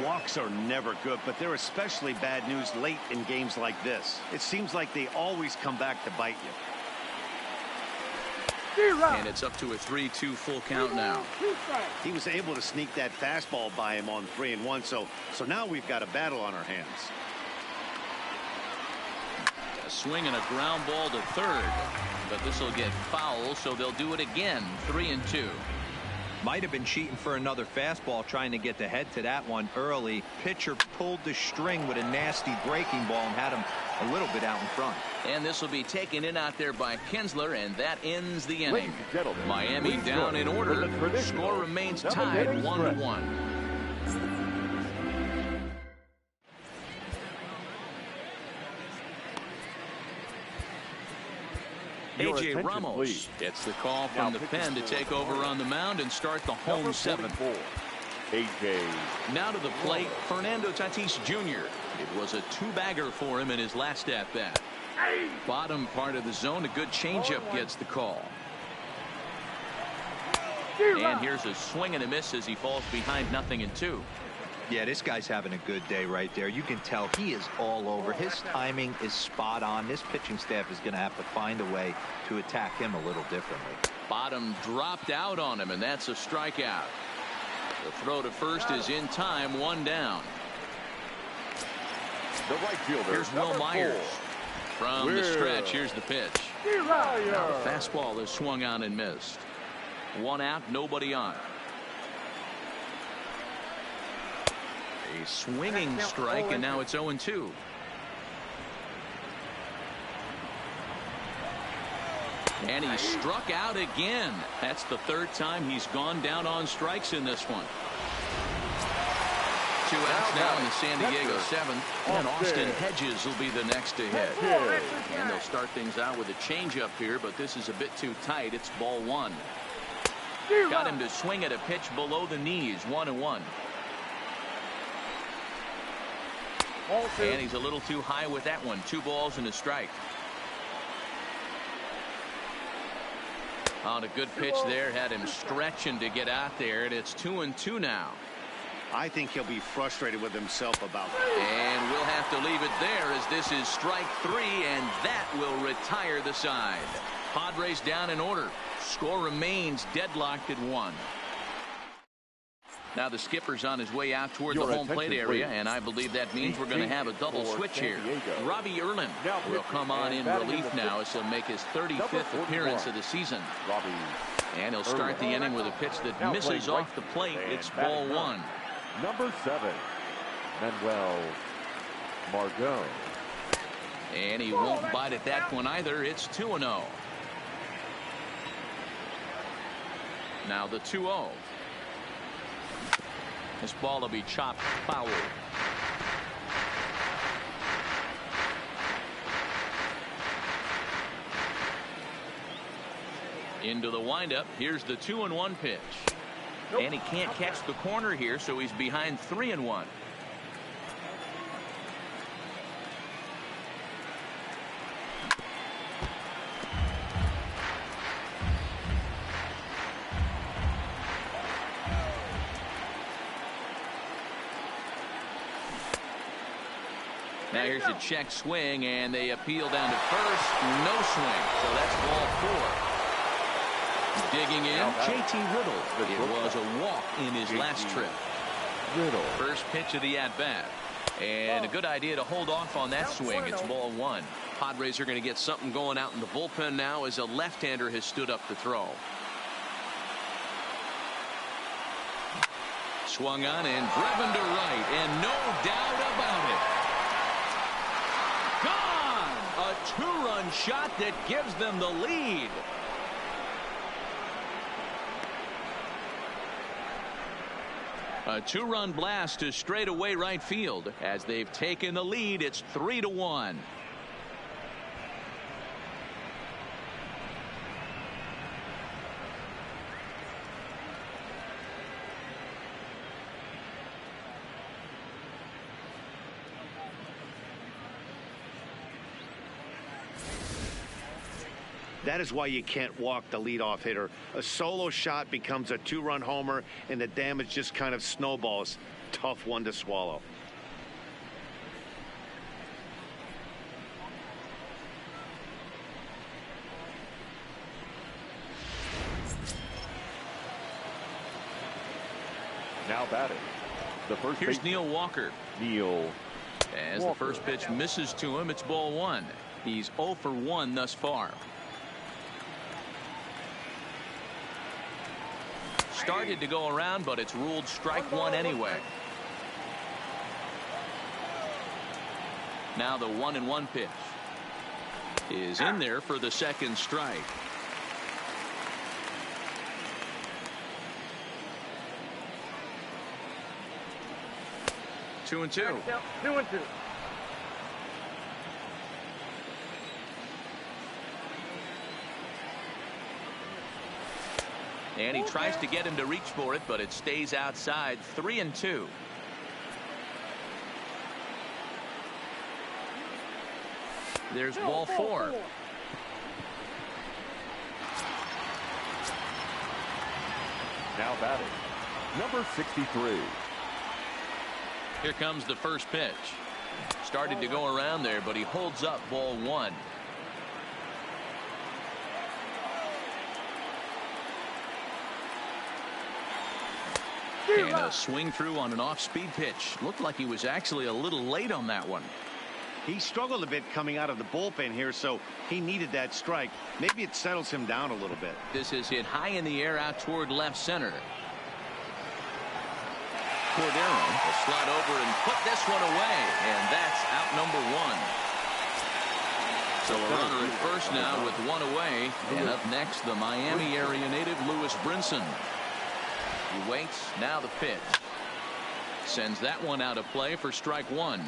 Walks are never good, but they're especially bad news late in games like this. It seems like they always come back to bite you. And it's up to a 3-2 full count now. He was able to sneak that fastball by him on 3-1, so now we've got a battle on our hands. A swing and a ground ball to third, but this will get foul, so they'll do it again. 3-2. Might have been cheating for another fastball, trying to get the head to that one early. Pitcher pulled the string with a nasty breaking ball and had him a little bit out in front. And this will be taken in out there by Kinsler, and that ends the inning. Miami down in order. Score remains tied 1-1. A.J. Ramos gets the call from the pen to take over on the mound and start the home 7th. A.J. Now to the plate, Fernando Tatis Jr. It was a 2-bagger for him in his last at-bat. Bottom part of the zone, a good changeup gets the call. And here's a swing and a miss as he falls behind 0-2. Yeah, this guy's having a good day right there. You can tell he is all over. His timing is spot on. This pitching staff is going to have to find a way to attack him a little differently. Bottom dropped out on him, and that's a strikeout. The throw to first is in time, 1 down. The right fielder. Here's Will Myers. From the stretch, here's the pitch. Now the fastball is swung on and missed. 1 out, nobody on. A swinging strike, and now it's 0-2. And he struck out again. That's the 3rd time he's gone down on strikes in this one. 2 outs now in the San Diego 7th. And Austin Hedges will be the next to hit. And they'll start things out with a changeup here, but this is a bit too tight. It's ball 1. Got him to swing at a pitch below the knees. 1-1. And he's a little too high with that one. 2 balls and a strike. On a good pitch there, had him stretching to get out there, and it's 2-2 now. I think he'll be frustrated with himself about that. And we'll have to leave it there as this is strike 3, and that will retire the side. Padres down in order. Score remains deadlocked at 1. Now the skipper's on his way out toward the home plate area, and I believe that means we're going to have a double switch here. Robbie Erlin will come on in relief now as he'll make his 35th appearance of the season. And he'll start the inning with a pitch that misses off the plate. It's ball 1. Number 7, Manuel Margot. And he won't bite at that one either. It's 2-0. Now the 2-0. This ball will be chopped foul. Into the windup. Here's the 2-1 pitch. And he can't catch the corner here, so he's behind 3-1. Now here's a check swing, and they appeal down to first. No swing, so that's ball 4. Digging in, JT Riddle. It was a walk in his last trip. Riddle. First pitch of the at-bat. And a good idea to hold off on that swing. It's ball 1. Padres are going to get something going out in the bullpen now as a left-hander has stood up to throw. Swung on and driven to right, and no doubt about it. Gone! A 2-run shot that gives them the lead. A 2-run blast to straightaway right field. As they've taken the lead, it's 3-1. That is why you can't walk the leadoff hitter. A solo shot becomes a 2-run homer, and the damage just kind of snowballs. Tough one to swallow. Now batting. The first Here's base. Neil Walker. Neil. As the first pitch misses to him, it's ball 1. He's 0 for 1 thus far. Started to go around, but it's ruled strike 1 anyway. Now the 1-1 pitch is in there for the second strike. Two and two. And he tries to get him to reach for it, but it stays outside. 3-2. There's ball 4. Now batting. Number 63. Here comes the first pitch. Started to go around there, but he holds up ball 1. And a swing through on an off-speed pitch. Looked like he was actually a little late on that one. He struggled a bit coming out of the bullpen here, so he needed that strike. Maybe it settles him down a little bit. This is hit high in the air out toward left center. Cordero will slide over and put this one away, and that's out number 1. So a runner at first now with 1 away, and up next the Miami area native Lewis Brinson. He waits. Now the pitch. Sends that one out of play for strike 1.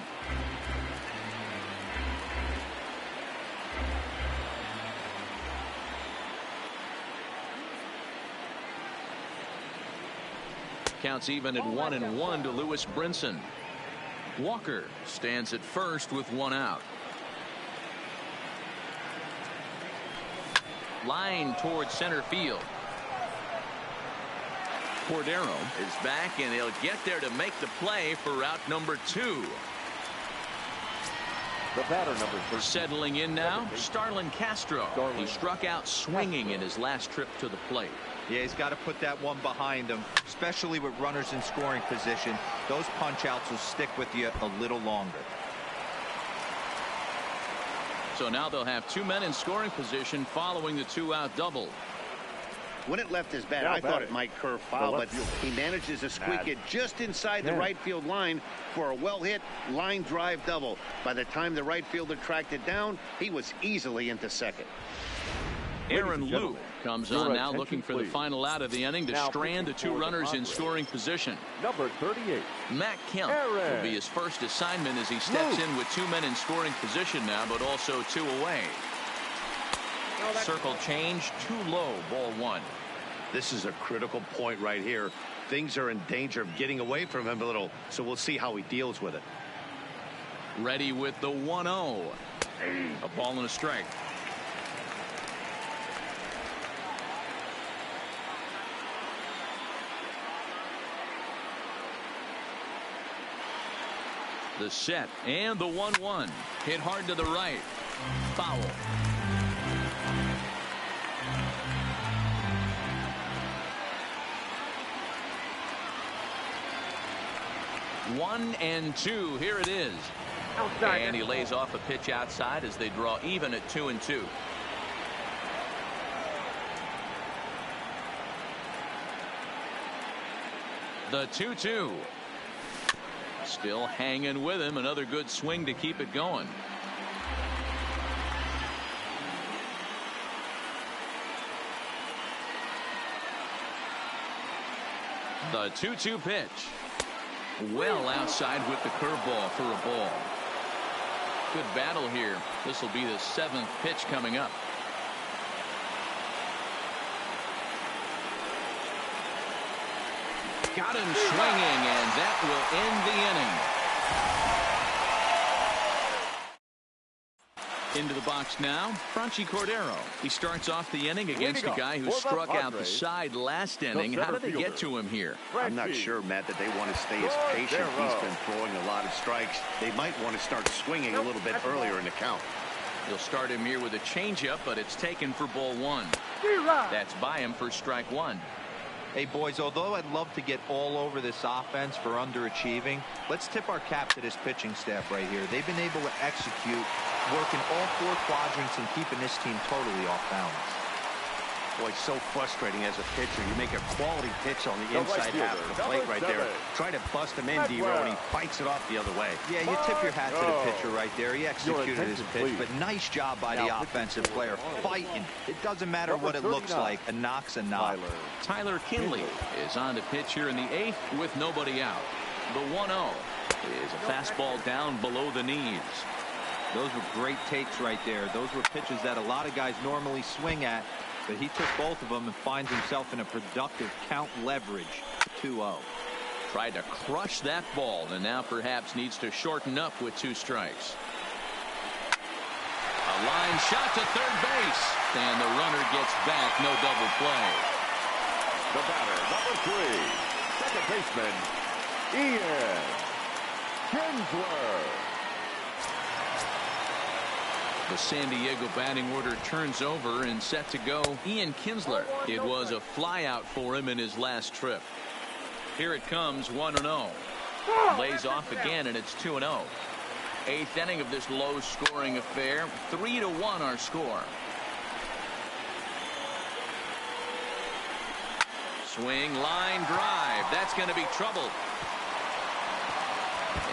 Counts even at 1-1 to Lewis Brinson. Walker stands at first with 1 out. Line towards center field. Cordero is back, and he'll get there to make the play for route number 2. The batter number 13. Settling in now, Starlin Castro. He struck out swinging in his last trip to the plate. Yeah, he's got to put that one behind him, especially with runners in scoring position. Those punch outs will stick with you a little longer. So now they'll have 2 men in scoring position following the 2-out double. When it left his bat, I thought it might curve foul, but he manages to squeak it just inside the right field line for a well-hit line drive double. By the time the right fielder tracked it down, he was easily into second. Aaron Liu comes on now, looking for the final out of the inning to strand the 2 runners in scoring position. Number 38. Matt Kemp will be his first assignment as he steps in with 2 men in scoring position now, but also 2 away. Circle change, too low, ball 1. This is a critical point right here. Things are in danger of getting away from him a little, so we'll see how he deals with it. Ready with the 1-0. A ball and a strike. The set and the 1-1. Hit hard to the right. Foul. 1-2. Here it is. Outside. And he lays off a pitch outside as they draw even at 2-2. The 2-2. Still hanging with him. Another good swing to keep it going. The 2-2 pitch. Well outside with the curveball for a ball. Good battle here. This will be the 7th pitch coming up. Got him swinging, and that will end the inning. Into the box now, Franchy Cordero. He starts off the inning against a guy who struck out the side last inning. How did they get to him here? I'm not sure, Matt, that they want to stay as patient. He's been throwing a lot of strikes. They might want to start swinging a little bit earlier in the count. He'll start him here with a changeup, but it's taken for ball 1. That's by him for strike 1. Hey, boys, although I'd love to get all over this offense for underachieving, let's tip our cap to this pitching staff right here. They've been able to execute, working all 4 quadrants and keeping this team totally off balance. Boy, so frustrating as a pitcher. You make a quality pitch on the inside half of the plate right there. Try to bust him in, D-Row, and he fights it off the other way. Yeah, you tip your hat to the pitcher right there. He executed his pitch, but nice job by the offensive player. Fighting. It doesn't matter what it looks like. A knock's a knock. Tyler Kinley is on to pitch here in the 8th with nobody out. The 1-0 is a fastball down below the knees. Those were great takes right there. Those were pitches that a lot of guys normally swing at, but he took both of them and finds himself in a productive count leverage. 2-0. Tried to crush that ball and now perhaps needs to shorten up with 2 strikes. A line shot to third base, and the runner gets back. No double play. The batter, number 3, second baseman, Ian Kinsler. The San Diego batting order turns over and set to go. Ian Kinsler. It was a flyout for him in his last trip. Here it comes, 1-0. Lays off again, and it's 2-0. 8th inning of this low-scoring affair. 3-1 our score. Swing, line, drive. That's going to be trouble.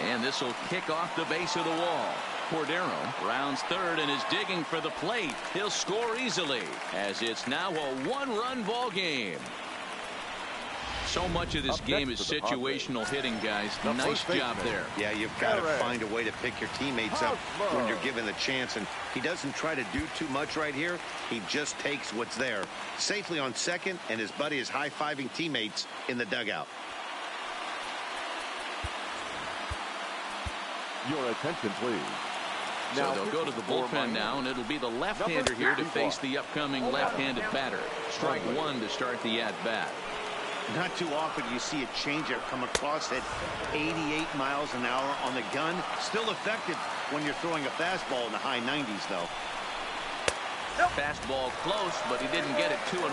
And this will kick off the base of the wall. Cordero rounds third and is digging for the plate. He'll score easily, as it's now a 1-run ball game. So much of this game is situational hitting, guys. Nice job there. Yeah, you've got to find a way to pick your teammates up when you're given the chance, and he doesn't try to do too much right here. He just takes what's there. Safely on second, and his buddy is high-fiving teammates in the dugout. Your attention, please. So they'll go to the bullpen now, and it'll be the left-hander here to face the upcoming left-handed batter. Strike 1 to start the at-bat. Not too often you see a changeup come across at 88 miles an hour on the gun. Still effective when you're throwing a fastball in the high 90s, though. Fastball close, but he didn't get it. 2-1.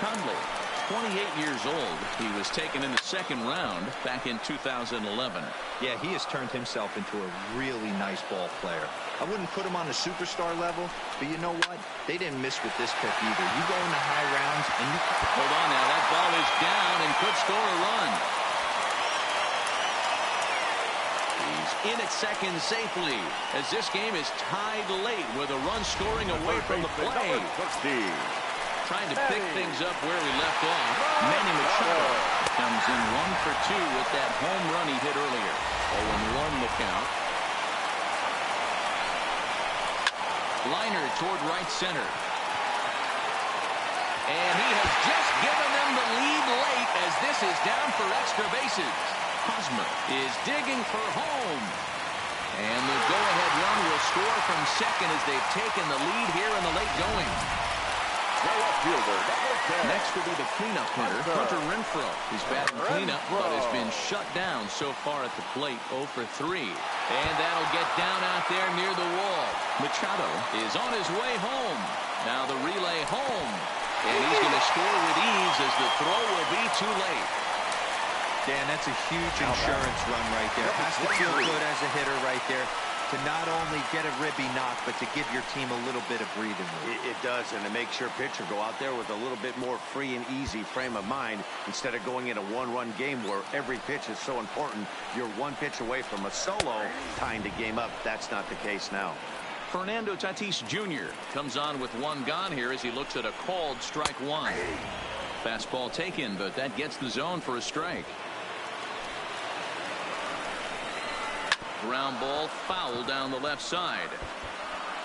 Conley, 28 years old. He was taken in the 2nd round back in 2011. Yeah, he has turned himself into a really nice ball player. I wouldn't put him on the superstar level, but you know what? They didn't miss with this pick either. You go in the high rounds and you hold on now. That ball is down and could score a run. He's in at second safely as this game is tied late with a run scoring away from the play. Trying to pick things up where we left off. Manny Machado comes in 1 for 2 with that home run he hit earlier. 0-1 the count. Liner toward right center. And he has just given them the lead late as this is down for extra bases. Hosmer is digging for home. And the go-ahead run will score from second as they've taken the lead here in the late going. Next will be the cleanup hitter, Hunter Renfroe. He's batting cleanup, but has been shut down so far at the plate, 0 for 3. And that'll get down out there near the wall. Machado is on his way home. Now the relay home. And he's going to score with ease as the throw will be too late. Dan, that's a huge insurance run right there. Has to feel good as a hitter right there to not only get a ribby knock, but to give your team a little bit of breathing room. It does, and it makes your pitcher go out there with a little bit more free and easy frame of mind instead of going in a one-run game where every pitch is so important. You're one pitch away from a solo, tying the game up. That's not the case now. Fernando Tatis Jr. comes on with one gone here as he looks at a called strike one. Fastball taken, but that gets the zone for a strike. Ground ball foul down the left side.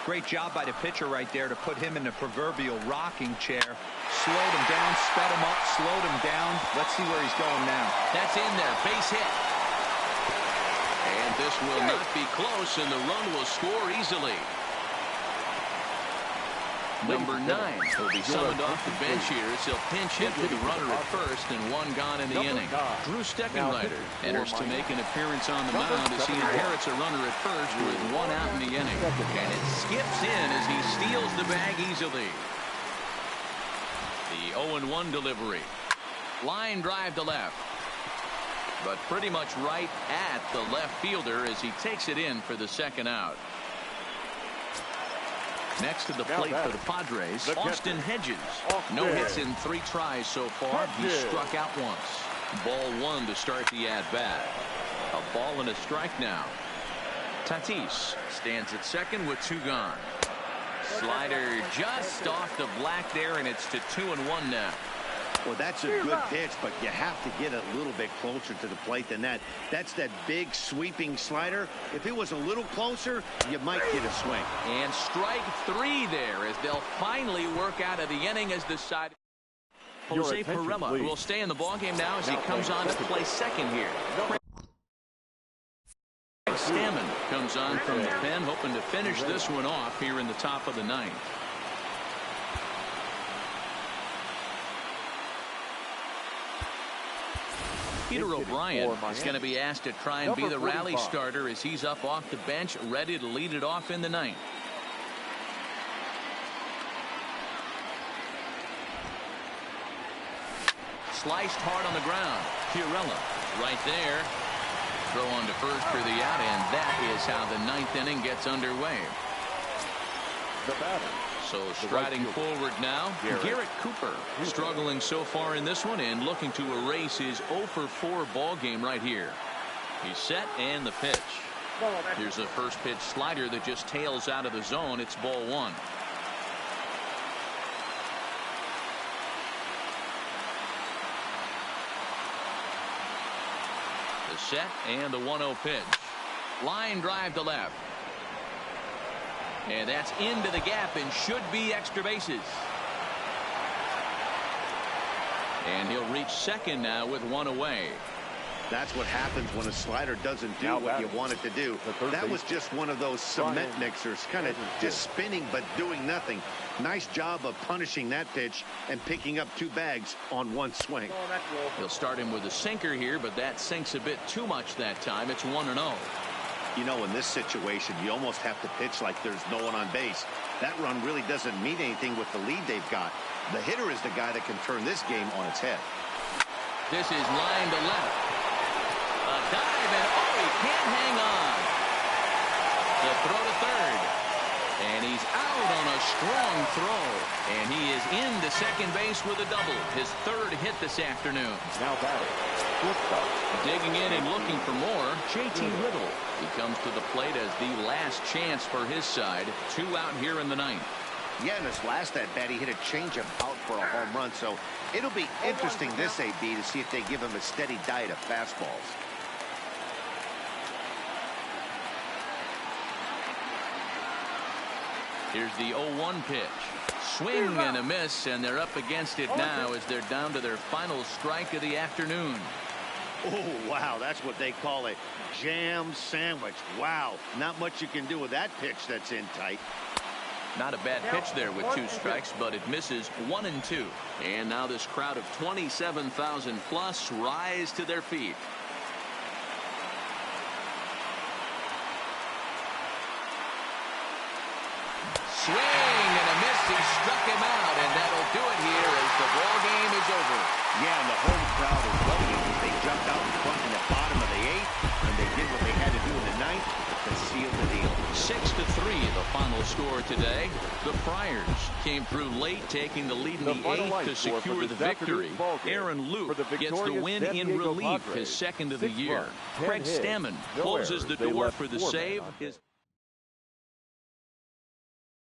Great job by the pitcher right there to put him in the proverbial rocking chair. Slowed him down, sped him up, slowed him down. Let's see where he's going now. That's in there. Base hit. And this will not be close, and the run will score easily. Number 9 will be summoned off the bench here as he'll pinch hit with a runner at first and one gone in the inning. Drew Steckenrider enters to make an appearance on the mound as he inherits a runner at first with one out in the inning. And it skips in as he steals the bag easily. The 0-1 delivery. Line drive to left. But pretty much right at the left fielder as he takes it in for the second out. Next to the plate for the Padres, Austin Hedges. No hits in 3 tries so far. He struck out once. Ball 1 to start the at-bat. A ball and a strike now. Tatis stands at second with 2 gone. Slider just off the black there, and it's to 2-1 now. Well, that's a good pitch, but you have to get a little bit closer to the plate than that. That's that big sweeping slider. If it was a little closer, you might get a swing. And strike 3 there as they'll finally work out of the inning as the side. Jose Pirela will stay in the ballgame now as he comes on to play second here. Stammen comes on from the pen, hoping to finish this one off here in the top of the 9th. Peter O'Brien is going to be asked to try and be the rally starter as he's up off the bench, ready to lead it off in the 9th. Sliced hard on the ground. Pirela right there. Throw on to first for the out, and that is how the 9th inning gets underway. The batter. So striding forward now, Garrett Cooper, struggling so far in this one and looking to erase his 0 for 4 ball game right here. He's set and the pitch. Here's a first pitch slider that just tails out of the zone. It's ball 1. The set and the 1-0 pitch. Line drive to left. And that's into the gap and should be extra bases. And he'll reach second now with 1 away. That's what happens when a slider doesn't do what you want it to do. That was just one of those cement mixers, kind of just spinning but doing nothing. Nice job of punishing that pitch and picking up 2 bags on 1 swing. He'll start him with a sinker here, but that sinks a bit too much that time. It's 1-0. You know, in this situation, you almost have to pitch like there's no one on base. That run really doesn't mean anything with the lead they've got. The hitter is the guy that can turn this game on its head. This is line to left. A dive, and he can't hang on. The throw to third. And he's out on a strong throw. And he is into second base with a double. His 3rd hit this afternoon. Now batting. Digging in and looking for more, JT Riddle. He comes to the plate as the last chance for his side. 2 out here in the 9th. Yeah, in his last at-bat, he hit a changeup out for a home run. So it'll be interesting this AB to see if they give him a steady diet of fastballs. Here's the 0-1 pitch. Swing and a miss, and they're up against it now as they're down to their final strike of the afternoon. Oh, wow, that's what they call a jam sandwich. Wow, not much you can do with that pitch that's in tight. Not a bad pitch there with 2 strikes, but it misses 1 and 2. And now this crowd of 27,000 plus rise to their feet. Swing and a miss. He struck him out, and that'll do it here as the ball game is over. Yeah, and the home crowd is loving it as they jumped out in front in the bottom of the 8th, and they did what they had to do in the 9th to seal the deal. 6-3, the final score today. The Friars came through late, taking the lead in the 8th to secure the victory. Aaron Luke gets the win in relief, his second of the year. Craig Stammen closes the door for the save.